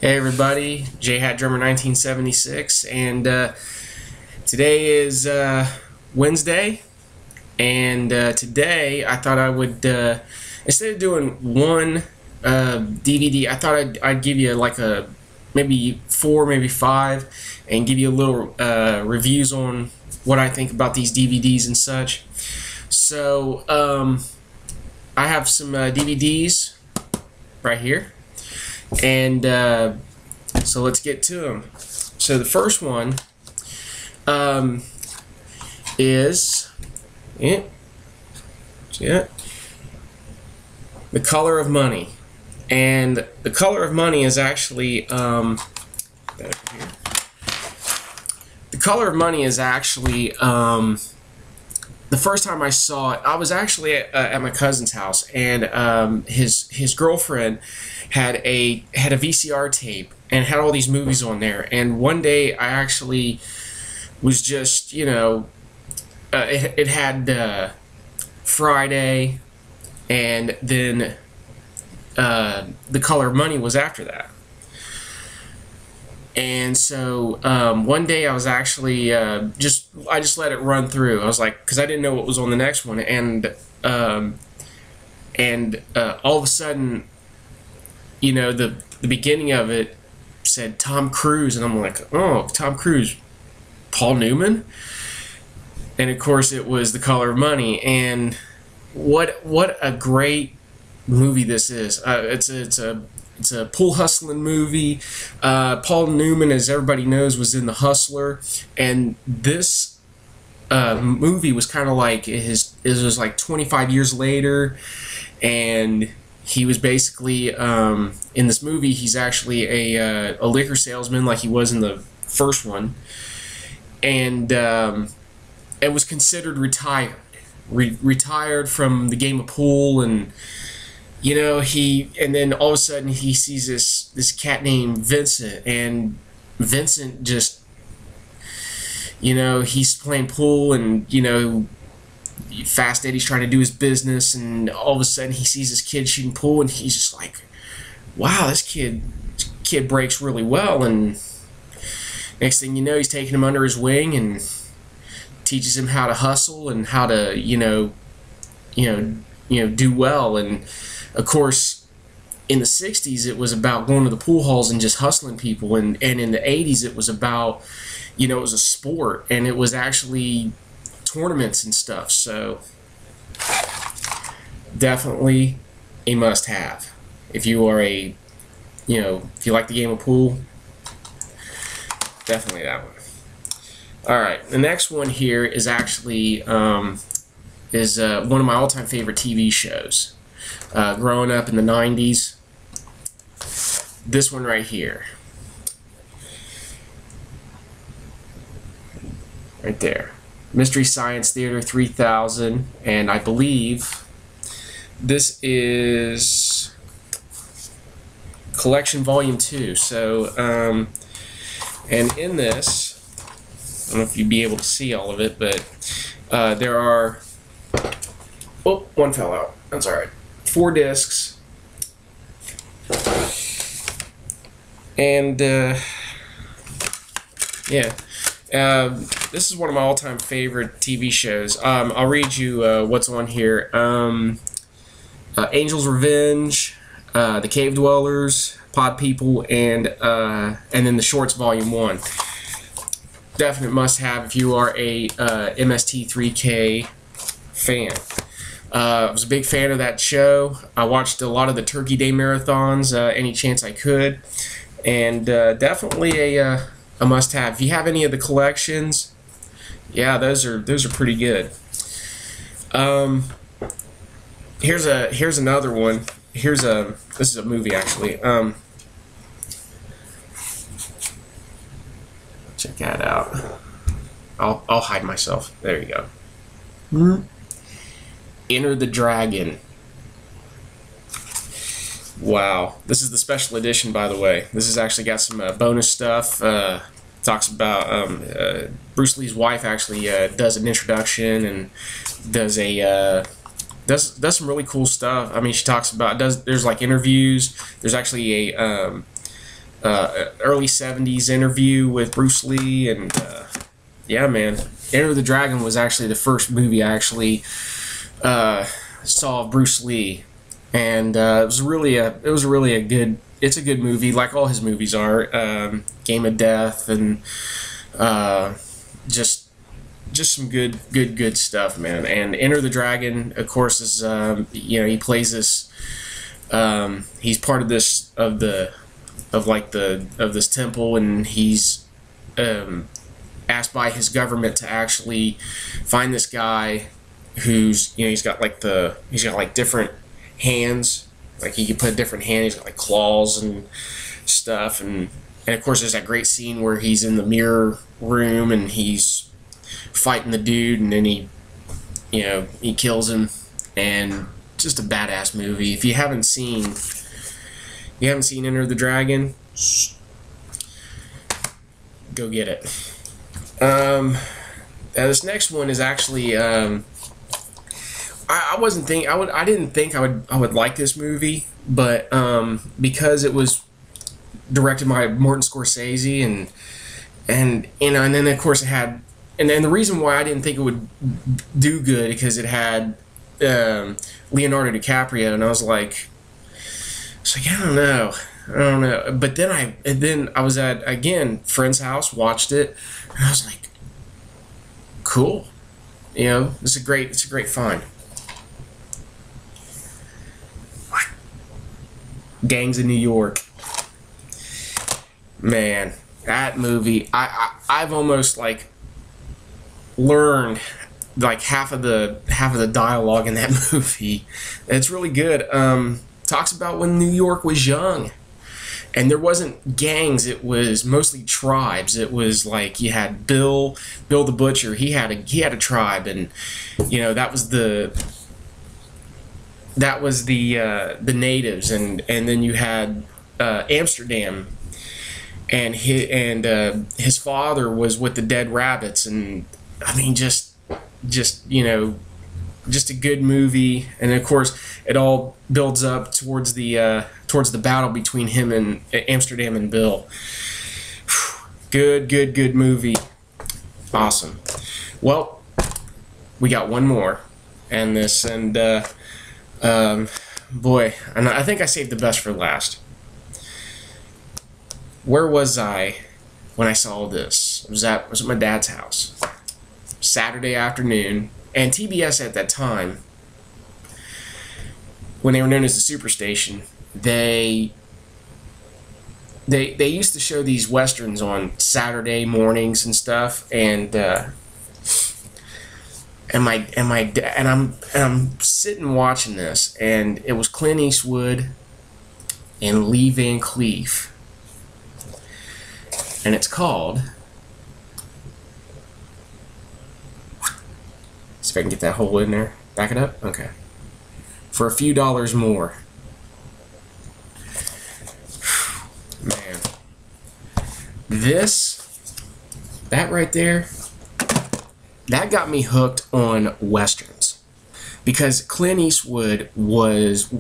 Hey everybody, J-Hat Drummer 1976, and today is Wednesday, and today I thought I would, instead of doing one DVD, I thought I'd give you like maybe 4, maybe 5, and give you a little reviews on what I think about these DVDs and such. So I have some DVDs right here. And so let's get to them. So the first one is The Color of Money. And The Color of Money is actually The Color of Money is actually the first time I saw it, I was actually at my cousin's house, and his girlfriend had a VCR tape and had all these movies on there. And one day I actually was just, it had Friday, and then The Color of Money was after that. And so one day I was actually I just let it run through. I was like, because I didn't know what was on the next one, and all of a sudden, the beginning of it said Tom Cruise, and I'm like, oh, Tom Cruise, Paul Newman, and of course it was The Color of Money. And what a great movie this is. It's a pool hustling movie. Paul Newman, as everybody knows, was in The Hustler, and this movie was kind of like it was like 25 years later, and he was basically in this movie. He's actually a liquor salesman, like he was in the first one, and was considered retired from the game of pool. And and then all of a sudden he sees this cat named Vincent, and Vincent just, he's playing pool, and Fast Eddie's trying to do his business, and all of a sudden he sees this kid shooting pool, and he's just like, wow, this kid breaks really well. And next thing you know, he's taking him under his wing and teaches him how to hustle and how to do well. And of course, in the 60s, it was about going to the pool halls and just hustling people. And in the 80s, it was about, it was a sport, and it was actually tournaments and stuff. So definitely a must-have. If you are if you like the game of pool, definitely that one. All right, the next one here is actually one of my all-time favorite TV shows. Growing up in the 90s, this one right here, right there, Mystery Science Theater 3000, and I believe this is Collection Volume 2. So, and in this, I don't know if you'd be able to see all of it, but there are, oh, one fell out, that's alright, 4 discs, and this is one of my all-time favorite TV shows. I'll read you what's on here. Angel's Revenge, The Cave Dwellers, Pod People, and then the Shorts Volume 1. Definite must-have if you are a MST3K fan. I was a big fan of that show. I watched a lot of the Turkey Day marathons any chance I could, and definitely a must-have. If you have any of the collections, yeah, those are pretty good. Here's another one. This is a movie actually. Check that out. I'll hide myself. There you go. Enter the Dragon. Wow, this is the special edition, by the way. This has actually got some bonus stuff. Talks about Bruce Lee's wife actually does an introduction and does some really cool stuff. I mean, she talks about there's like interviews. There's actually a early 70s interview with Bruce Lee, and yeah, man, Enter the Dragon was actually the first movie I actually saw of Bruce Lee, and it was really a good. It's a good movie, like all his movies are. Game of Death, and just some good stuff, man. And Enter the Dragon, of course, is he plays this. He's part of this of this temple, and he's asked by his government to actually find this guy who's he's got like different hands, like he can put a different hand. He's got like claws and stuff, and of course there's that great scene where he's in the mirror room and he's fighting the dude, and then he kills him, and just a badass movie. If you haven't seen Enter the Dragon, go get it. This next one is actually I didn't think I would like this movie, but because it was directed by Martin Scorsese, and then of course it had, and then the reason why I didn't think it would do good because it had Leonardo DiCaprio, and I was like I don't know. But then I was at, again, friend's house, watched it, and I was like, cool. It's a great find. Gangs of New York. Man, that movie, I've almost like learned like half of the dialogue in that movie. It's really good. Talks about when New York was young, and there wasn't gangs. It was mostly tribes. It was like you had Bill the Butcher. He had a tribe, and that was the natives, and then you had Amsterdam, and his father was with the Dead Rabbits, and I mean just a good movie. And of course it all builds up towards the battle between him and Amsterdam and Bill. Good movie. Awesome. Well, we got one more, and boy, and I think I saved the best for last. Where was I when I saw this? Was at my dad's house, Saturday afternoon. And TBS at that time, when they were known as the Superstation, they used to show these westerns on Saturday mornings and stuff, and I'm sitting watching this, and it was Clint Eastwood and Lee Van Cleef, and it's called. See if I can get that hole in there. Back it up? Okay. For a few dollars more. Man. That right there, that got me hooked on westerns. Because Clint Eastwood was,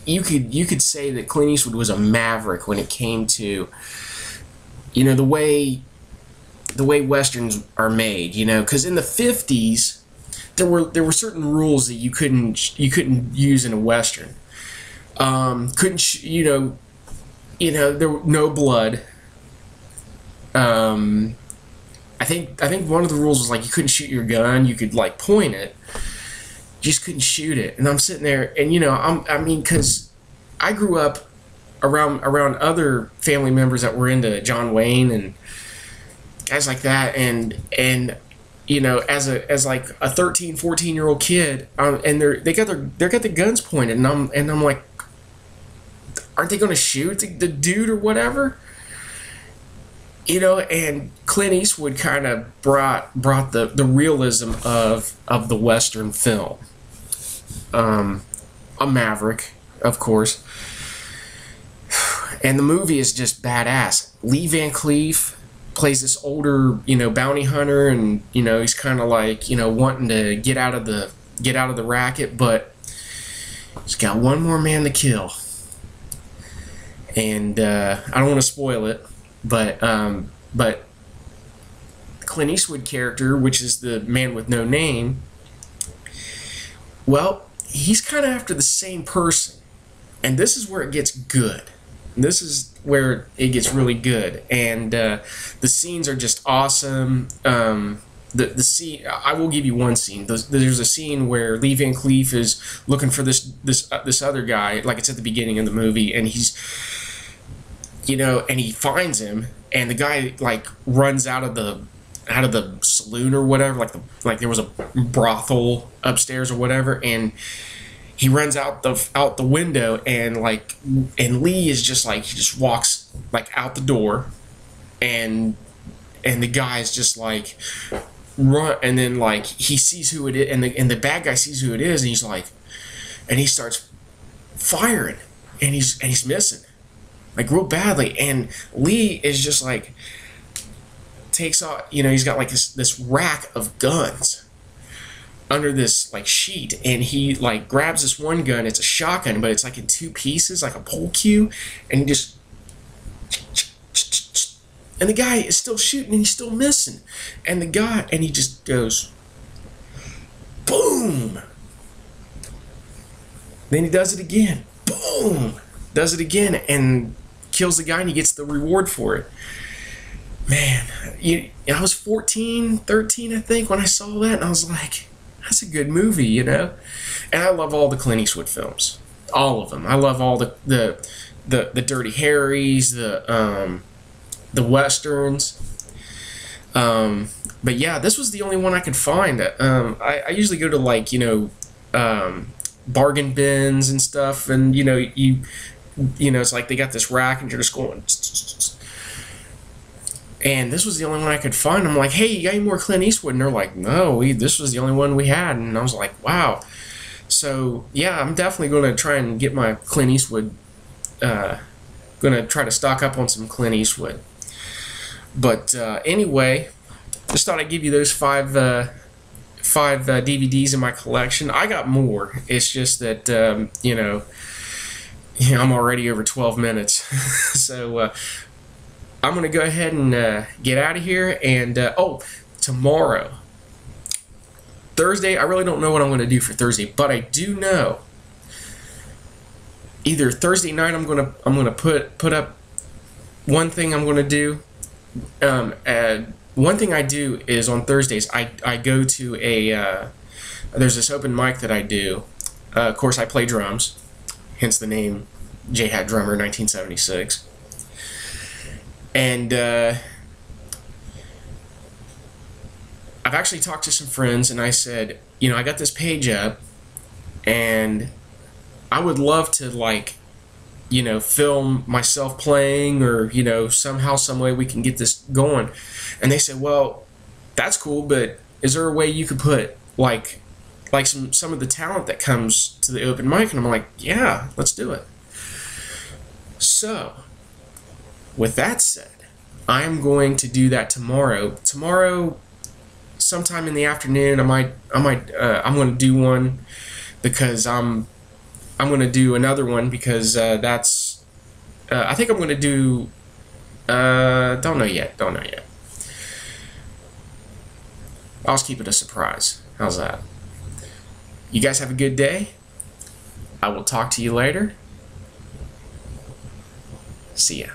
you could say that Clint Eastwood was a maverick when it came to, the way westerns are made, because in the 50s, there were certain rules that you couldn't use in a western. There were no blood. I think one of the rules was like you couldn't shoot your gun. You could like point it, you just couldn't shoot it. And I'm sitting there, and because I grew up around other family members that were into John Wayne and guys like that, and as like a 13, 14-year-old kid, and they got the guns pointed, and I'm like, aren't they going to shoot the dude or whatever? And Clint Eastwood kind of brought the realism of the Western film. A maverick, of course, and the movie is just badass. Lee Van Cleef plays this older, bounty hunter, and he's kind of like, wanting to get out of the racket, but he's got one more man to kill. And I don't want to spoil it, but Clint Eastwood character, which is the man with no name, well, he's kind of after the same person. And this is where it gets good. This is where it gets really good. And the scenes are just awesome. The scene, I will give you one scene. There's a scene where Lee Van Cleef is looking for this other guy, like it's at the beginning of the movie, and he's, and he finds him, and the guy like runs out of the saloon or whatever, like there was a brothel upstairs or whatever, and he runs out the window, and Lee is just like, he just walks like out the door, and the guy's just like run, and then like he sees who it is, and the bad guy sees who it is, and he's like, and he starts firing, and he's missing like real badly, and Lee is just like takes off, he's got like this rack of guns under this like sheet, and he like grabs this one gun. It's a shotgun, but it's like in two pieces, like a pole cue, and he just, and the guy is still shooting, and he's still missing, and he just goes boom, then he does it again, boom, does it again, and kills the guy, and he gets the reward for it. Man, I was 13, I think, when I saw that, and I was like, that's a good movie, And I love all the Clint Eastwood films, all of them. I love all the Dirty Harrys, the westerns. But yeah, this was the only one I could find. I usually go to like bargain bins and stuff, and it's like they got this rack, and you're just going. And this was the only one I could find. I'm like, hey, you got any more Clint Eastwood? And they're like, no, this was the only one we had. And I was like, wow. So, yeah, I'm definitely going to try and get my Clint Eastwood, going to try to stock up on some Clint Eastwood. But anyway, just thought I'd give you those five DVDs in my collection. I got more. It's just that, I'm already over 12 minutes. So, I'm going to go ahead and get out of here. And, tomorrow, Thursday, I really don't know what I'm going to do for Thursday, but I do know either Thursday night I'm going to put up one thing I'm going to do. One thing I do is on Thursdays, I go to there's this open mic that I do. Of course, I play drums, hence the name J-Hat Drummer 1976. And I've actually talked to some friends, and I said, I got this page up, and I would love to, like, film myself playing, or, somehow, some way we can get this going. And they said, well, that's cool, but is there a way you could put, like some of the talent that comes to the open mic? And I'm like, yeah, let's do it. So, with that said, I'm going to do that tomorrow. Tomorrow, sometime in the afternoon, I'm going to do one, because I'm going to do another one, because that's I think I'm going to do don't know yet. I'll just keep it a surprise. How's that? You guys have a good day. I will talk to you later. See ya.